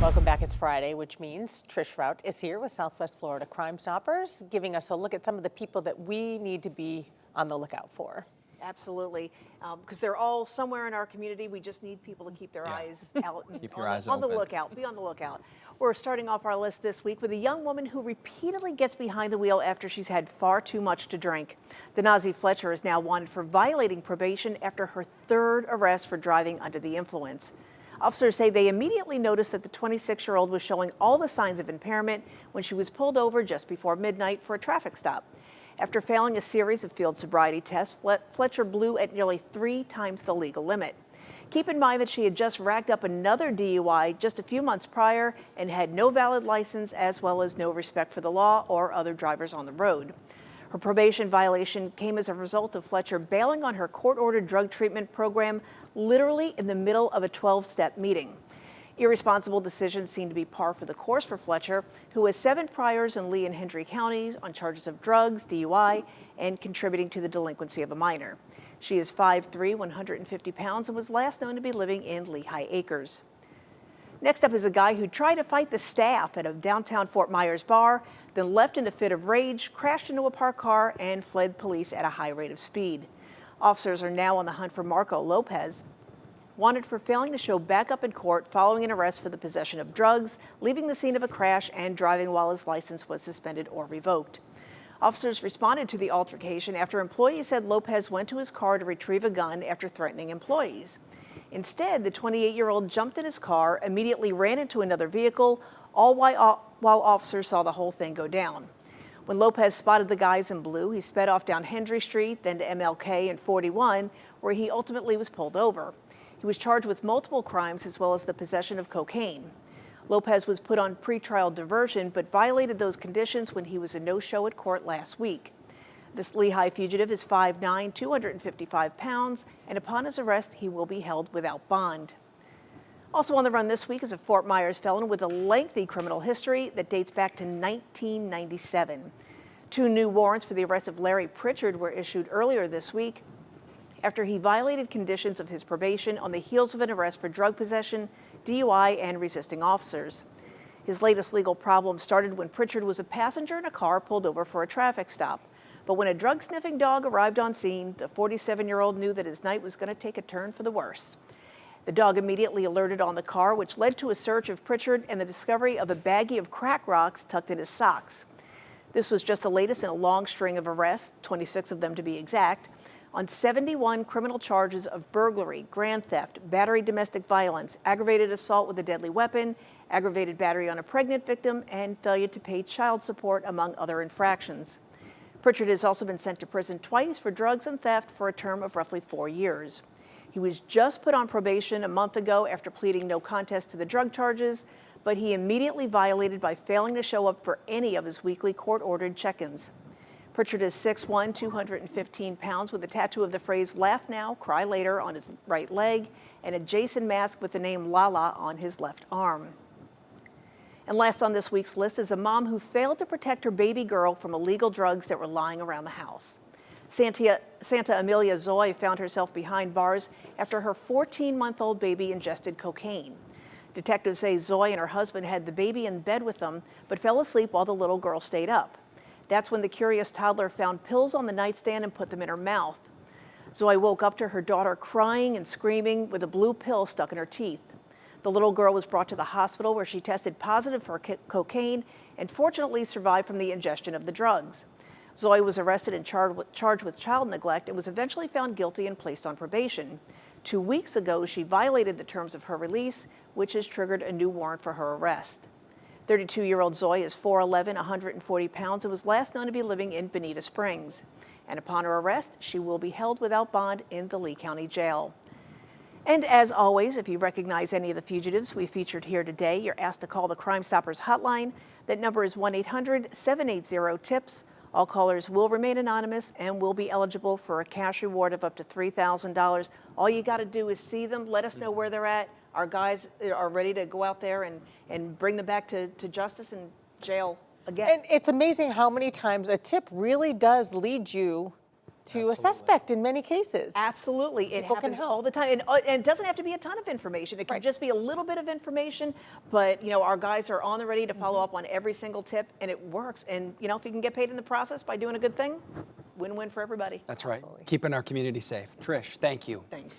Welcome back. It's Friday, which means Trish Rout is here with Southwest Florida Crime Stoppers, giving us a look at some of the people that we need to be on the lookout for. Absolutely, because they're all somewhere in our community. We just need people to keep their eyes out and Keep your eyes on the open. lookout. Be on the lookout. We're starting off our list this week with a young woman who repeatedly gets behind the wheel after she's had far too much to drink. Denazi Fletcher is now wanted for violating probation after her third arrest for driving under the influence. Officers say they immediately noticed that the 26-year-old was showing all the signs of impairment when she was pulled over just before midnight for a traffic stop. After failing a series of field sobriety tests, Fletcher blew at nearly 3 times the legal limit. Keep in mind that she had just racked up another DUI just a few months prior and had no valid license, as well as no respect for the law or other drivers on the road. Her probation violation came as a result of Fletcher bailing on her court-ordered drug treatment program literally in the middle of a 12-step meeting. Irresponsible decisions seem to be par for the course for Fletcher, who has 7 priors in Lee and Hendry counties on charges of drugs, DUI, and contributing to the delinquency of a minor. She is 5'3", 150 pounds, and was last known to be living in Lehigh Acres. Next up is a guy who tried to fight the staff at a downtown Fort Myers bar, then left in a fit of rage, crashed into a parked car, and fled police at a high rate of speed. Officers are now on the hunt for Marco Lopez, wanted for failing to show backup in court following an arrest for the possession of drugs, leaving the scene of a crash, and driving while his license was suspended or revoked. Officers responded to the altercation after employees said Lopez went to his car to retrieve a gun after threatening employees. Instead, the 28-year-old jumped in his car, immediately ran into another vehicle, all while officers saw the whole thing go down. When Lopez spotted the guys in blue, he sped off down Hendry Street, then to MLK and 41, where he ultimately was pulled over. He was charged with multiple crimes as well as the possession of cocaine. Lopez was put on pretrial diversion but violated those conditions when he was a no-show at court last week. This Lehigh fugitive is 5'9", 255 pounds, and upon his arrest, he will be held without bond. Also on the run this week is a Fort Myers felon with a lengthy criminal history that dates back to 1997. 2 new warrants for the arrest of Larry Pritchard were issued earlier this week after he violated conditions of his probation on the heels of an arrest for drug possession, DUI, and resisting officers. His latest legal problem started when Pritchard was a passenger in a car pulled over for a traffic stop. But when a drug-sniffing dog arrived on scene, the 47-year-old knew that his night was going to take a turn for the worse. The dog immediately alerted on the car, which led to a search of Pritchard and the discovery of a baggie of crack rocks tucked in his socks. This was just the latest in a long string of arrests, 26 of them to be exact, on 71 criminal charges of burglary, grand theft, battery domestic violence, aggravated assault with a deadly weapon, aggravated battery on a pregnant victim, and failure to pay child support, among other infractions. Pritchard has also been sent to prison twice for drugs and theft for a term of roughly 4 years. He was just put on probation a month ago after pleading no contest to the drug charges, but he immediately violated by failing to show up for any of his weekly court-ordered check-ins. Pritchard is 6'1", 215 pounds, with a tattoo of the phrase "Laugh Now, Cry Later" on his right leg and a Jason mask with the name Lala on his left arm. And last on this week's list is a mom who failed to protect her baby girl from illegal drugs that were lying around the house. Santia Zoy found herself behind bars after her 14-month-old baby ingested cocaine. Detectives say Zoy and her husband had the baby in bed with them, but fell asleep while the little girl stayed up. That's when the curious toddler found pills on the nightstand and put them in her mouth. Zoy woke up to her daughter crying and screaming with a blue pill stuck in her teeth. The little girl was brought to the hospital where she tested positive for cocaine and fortunately survived from the ingestion of the drugs. Zoy was arrested and charged with child neglect and was eventually found guilty and placed on probation. 2 weeks ago, she violated the terms of her release, which has triggered a new warrant for her arrest. 32-year-old Zoy is 4'11", 140 pounds, and was last known to be living in Bonita Springs. And upon her arrest, she will be held without bond in the Lee County Jail. And as always, if you recognize any of the fugitives we featured here today, you're asked to call the Crime Stoppers hotline. That number is 1-800-780-TIPS. All callers will remain anonymous and will be eligible for a cash reward of up to $3,000. All you got to do is see them, let us know where they're at. Our guys are ready to go out there and bring them back to justice and jail again. And it's amazing how many times a tip really does lead you to a suspect in many cases. Absolutely. It People can happens help. all the time. And it doesn't have to be a ton of information. It can Right. just be a little bit of information, but our guys are on the ready to follow up on every single tip, and it works. And if you can get paid in the process by doing a good thing, win-win for everybody. That's right. Absolutely. Keeping our community safe. Trish, thank you. Thanks.